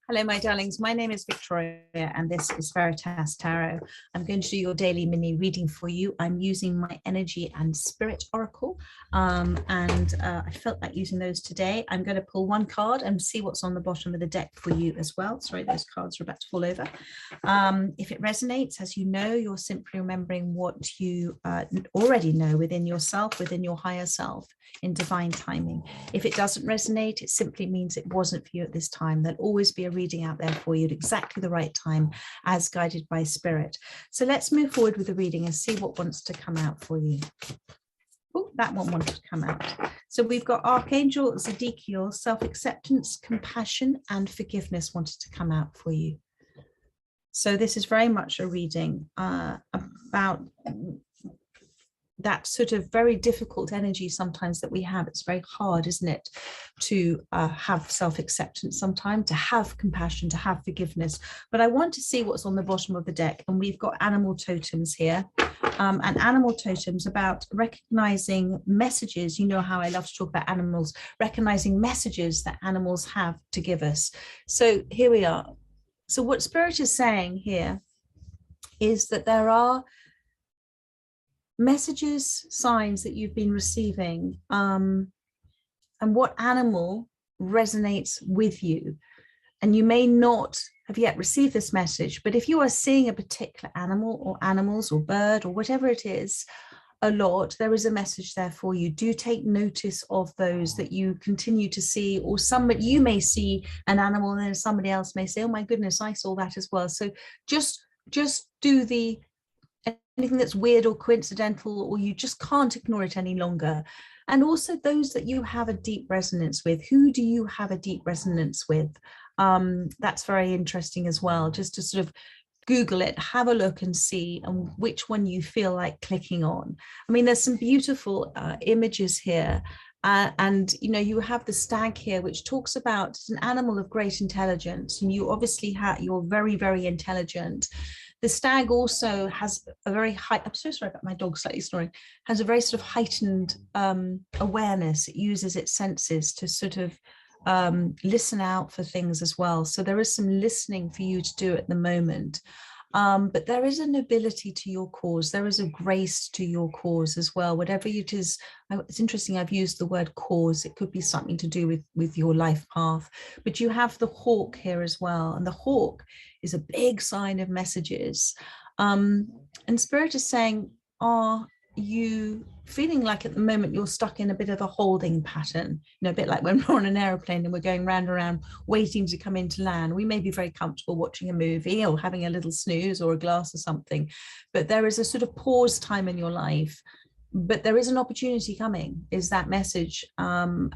Hello, my darlings. My name is Victoria, and this is Veritas Tarot. I'm going to do your daily mini reading for you. I'm using my energy and spirit oracle, I felt like using those today. I'm going to pull one card and see what's on the bottom of the deck for you as well. Sorry, those cards are about to fall over. If it resonates, as you know, you're simply remembering what you already know within yourself, within your higher self, in divine timing. If it doesn't resonate, it simply means it wasn't for you at this time. There'll always be a reading out there for you at exactly the right time, as guided by spirit. So let's move forward with the reading and see what wants to come out for you. Oh, that one wanted to come out. So we've got Archangel Zedekiel, self-acceptance, compassion, and forgiveness wanted to come out for you. So this is very much a reading about that sort of very difficult energy sometimes that we have. It's very hard, isn't it, to have self-acceptance sometimes, to have compassion, to have forgiveness. But I want to see what's on the bottom of the deck. And we've got animal totems here. And animal totems about recognizing messages. You know how I love to talk about animals, recognizing messages that animals have to give us. So here we are. So what Spirit is saying here is that there are messages, signs that you've been receiving, and what animal resonates with you. And you may not have yet received this message, but if you are seeing a particular animal or animals or bird or whatever it is a lot, there is a message there for you. Do take notice of those that you continue to see, or somebody, you may see an animal and then somebody else may say, oh my goodness, I saw that as well. So just do the anything that's weird or coincidental, or you just can't ignore it any longer. And also those that you have a deep resonance with. Who do you have a deep resonance with? That's very interesting as well, just to sort of Google it, have a look and see which one you feel like clicking on. I mean, there's some beautiful images here. And, you know, you have the stag here, which talks about it's an animal of great intelligence. And you obviously you're very, very intelligent. The stag also has a very high, I'm so sorry about my dog slightly snoring, has a very sort of heightened awareness. It uses its senses to sort of listen out for things as well. So there is some listening for you to do at the moment. But there is a nobility to your cause. There is a grace to your cause as well. Whatever it is, it's interesting, I've used the word cause. It could be something to do with your life path. But you have the hawk here as well. And the hawk is a big sign of messages. And Spirit is saying, are you feeling like at the moment you're stuck in a bit of a holding pattern, you know, a bit like when we're on an aeroplane and we're going round and around waiting to come into land. We may be very comfortable watching a movie or having a little snooze or a glass or something, but there is a sort of pause time in your life. But there is an opportunity coming, is that message. And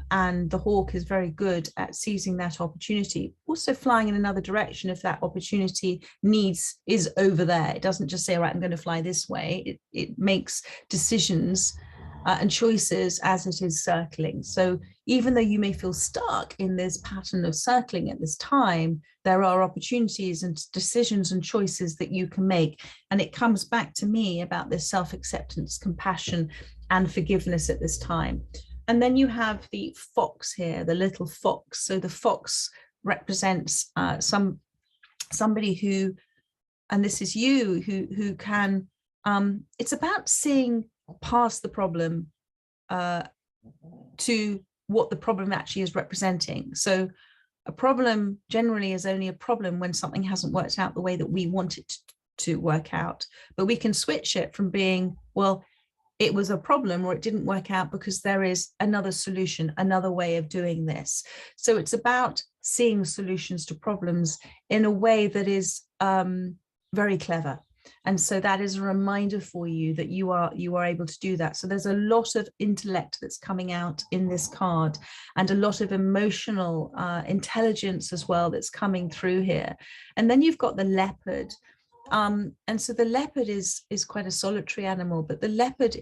the hawk is very good at seizing that opportunity, also flying in another direction if that opportunity is over there. It doesn't just say, all right, I'm going to fly this way. It makes decisions and choices as it is circling. So even though you may feel stuck in this pattern of circling at this time, there are opportunities and decisions and choices that you can make. And it comes back to me about this self-acceptance, compassion, and forgiveness at this time. And then you have the fox here, the little fox. So the fox represents somebody who, and this is you, who can, it's about seeing past the problem to what the problem actually is representing. So a problem generally is only a problem when something hasn't worked out the way that we want it to work out. But we can switch it from being, well, it was a problem or it didn't work out because there is another solution, another way of doing this. So it's about seeing solutions to problems in a way that is very clever. And so that is a reminder for you that you are able to do that. So there's a lot of intellect that's coming out in this card, and a lot of emotional intelligence as well that's coming through here. And then you've got the leopard. And so the leopard is quite a solitary animal, but the leopard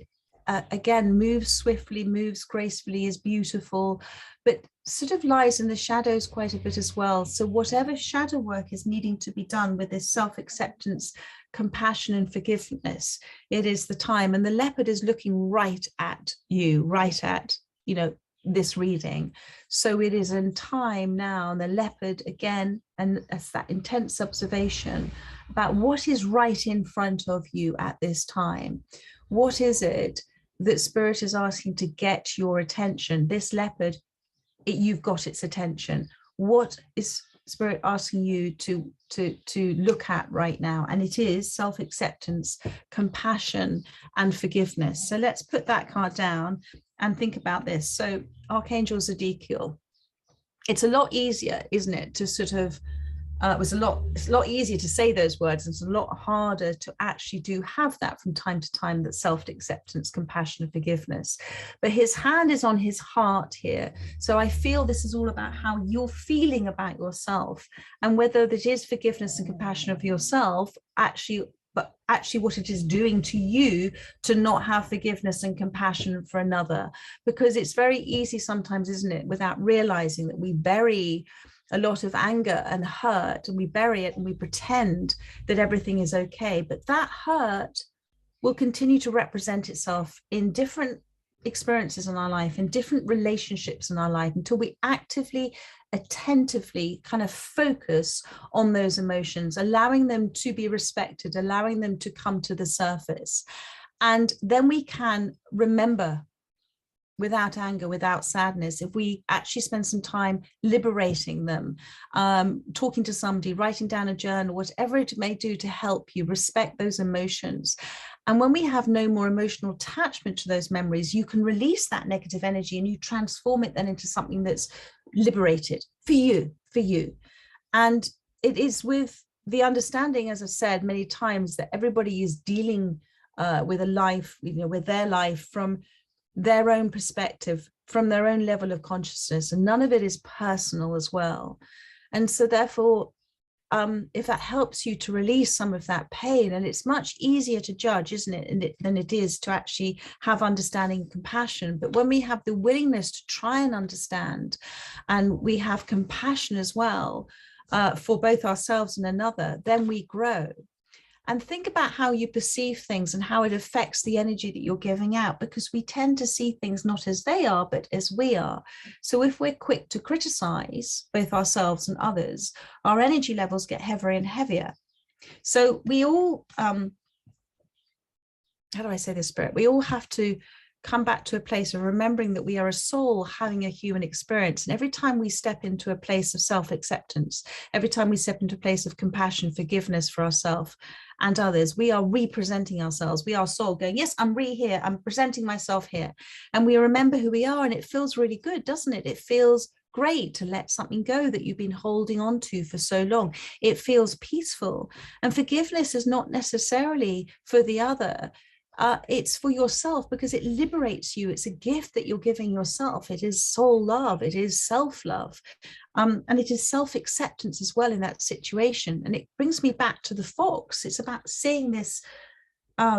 again moves swiftly, moves gracefully, is beautiful, but sort of lies in the shadows quite a bit as well. So whatever shadow work is needing to be done with this self-acceptance, compassion, and forgiveness, it is the time. And the leopard is looking right at you, right at, you know, this reading. So it is in time now, and the leopard again, and it's that intense observation about what is right in front of you at this time. What is it that Spirit is asking to get your attention? This leopard, you've got its attention. What is Spirit asking you to look at right now? And it is self-acceptance, compassion, and forgiveness. So let's put that card down and think about this. So Archangel Zedekiel, it's a lot easier, isn't it, to sort of it's a lot easier to say those words. It's a lot harder to actually have that from time to time, that self-acceptance, compassion, and forgiveness. But his hand is on his heart here. So I feel this is all about how you're feeling about yourself, and whether that is forgiveness and compassion of yourself, but actually what it is doing to you to not have forgiveness and compassion for another. Because it's very easy sometimes, isn't it, without realizing, that we bury a lot of anger and hurt, and we bury it and we pretend that everything is okay. But that hurt will continue to represent itself in different experiences in our life, in different relationships in our life, until we actively, attentively kind of focus on those emotions, allowing them to be respected, allowing them to come to the surface. And then we can remember without anger, without sadness, if we actually spend some time liberating them, talking to somebody, writing down a journal, whatever it may do to help you respect those emotions. And when we have no more emotional attachment to those memories, you can release that negative energy and you transform it then into something that's liberated for you. And it is with the understanding, as I've said many times, that everybody is dealing with a life, with their life from their own perspective, from their own level of consciousness, and none of it is personal as well. And so therefore, if that helps you to release some of that pain, and it's much easier to judge, isn't it, than it is to actually have understanding and compassion. But when we have the willingness to try and understand, and we have compassion as well for both ourselves and another, then we grow. And think about how you perceive things and how it affects the energy that you're giving out, because we tend to see things not as they are, but as we are. So if we're quick to criticize both ourselves and others, our energy levels get heavier and heavier. So we all, how do I say this, Spirit? We all have to come back to a place of remembering that we are a soul having a human experience. And every time we step into a place of self-acceptance, every time we step into a place of compassion, forgiveness for ourselves and others, we are representing ourselves. We are soul going, yes, I'm here, I'm presenting myself here. And we remember who we are, and it feels really good, doesn't it? It feels great to let something go that you've been holding on to for so long. It feels peaceful. And forgiveness is not necessarily for the other. It's for yourself, because it liberates you. It's a gift that you're giving yourself. It is soul love. It is self-love. And it is self-acceptance as well in that situation. And it brings me back to the fox. It's about seeing this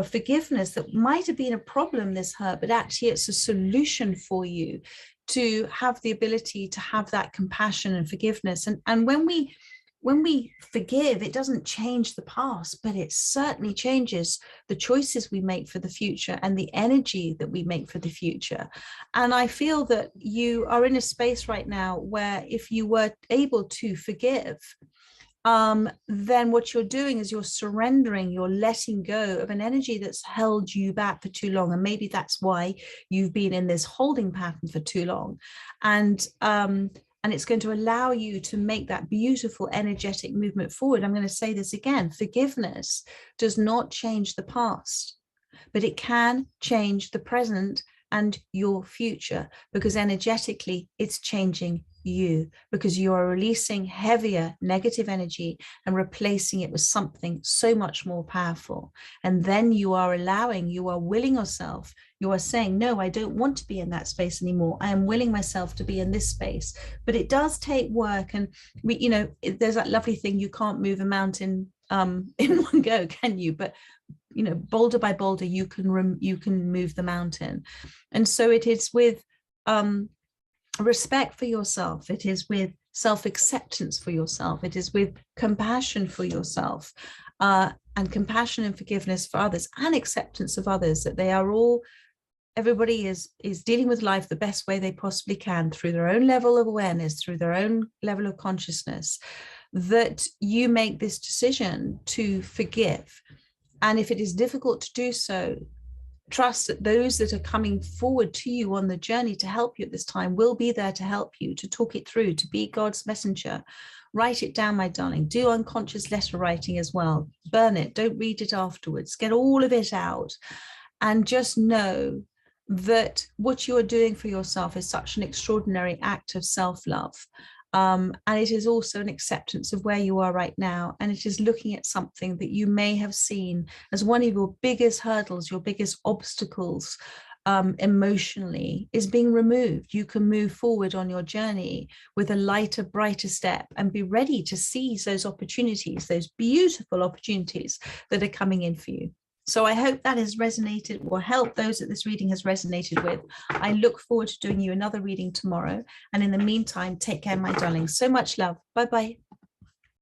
forgiveness that might have been a problem, this hurt, but actually it's a solution for you to have the ability to have that compassion and forgiveness. And when we forgive, it doesn't change the past, but it certainly changes the choices we make for the future and the energy that we make for the future. And I feel that you are in a space right now where if you were able to forgive, then what you're doing is you're surrendering, you're letting go of an energy that's held you back for too long. And maybe that's why you've been in this holding pattern for too long. And it's going to allow you to make that beautiful energetic movement forward. I'm going to say this again. Forgiveness does not change the past, but it can change the present and your future, because energetically it's changing you, because you are releasing heavier negative energy and replacing it with something so much more powerful. And then you are willing yourself, you are saying, no, I don't want to be in that space anymore. I am willing myself to be in this space. But it does take work. And there's that lovely thing, you can't move a mountain in one go, can you? But boulder by boulder, you can move the mountain. And so it is with respect for yourself, it is with self-acceptance for yourself, it is with compassion for yourself, and compassion and forgiveness for others, and acceptance of others, that they are all everybody is dealing with life the best way they possibly can, through their own level of awareness, through their own level of consciousness, that you make this decision to forgive. And if it is difficult to do so, trust that those that are coming forward to you on the journey to help you at this time will be there to help you, to talk it through, to be God's messenger. Write it down, my darling. Do unconscious letter writing as well. Burn it. Don't read it afterwards. Get all of it out. And just know that what you are doing for yourself is such an extraordinary act of self-love. And it is also an acceptance of where you are right now. And it is looking at something that you may have seen as one of your biggest hurdles, your biggest obstacles emotionally, is being removed. You can move forward on your journey with a lighter, brighter step and be ready to seize those opportunities, those beautiful opportunities that are coming in for you. So I hope that has resonated, or helped those that this reading has resonated with. I look forward to doing you another reading tomorrow. And in the meantime, take care, my darling. So much love. Bye-bye.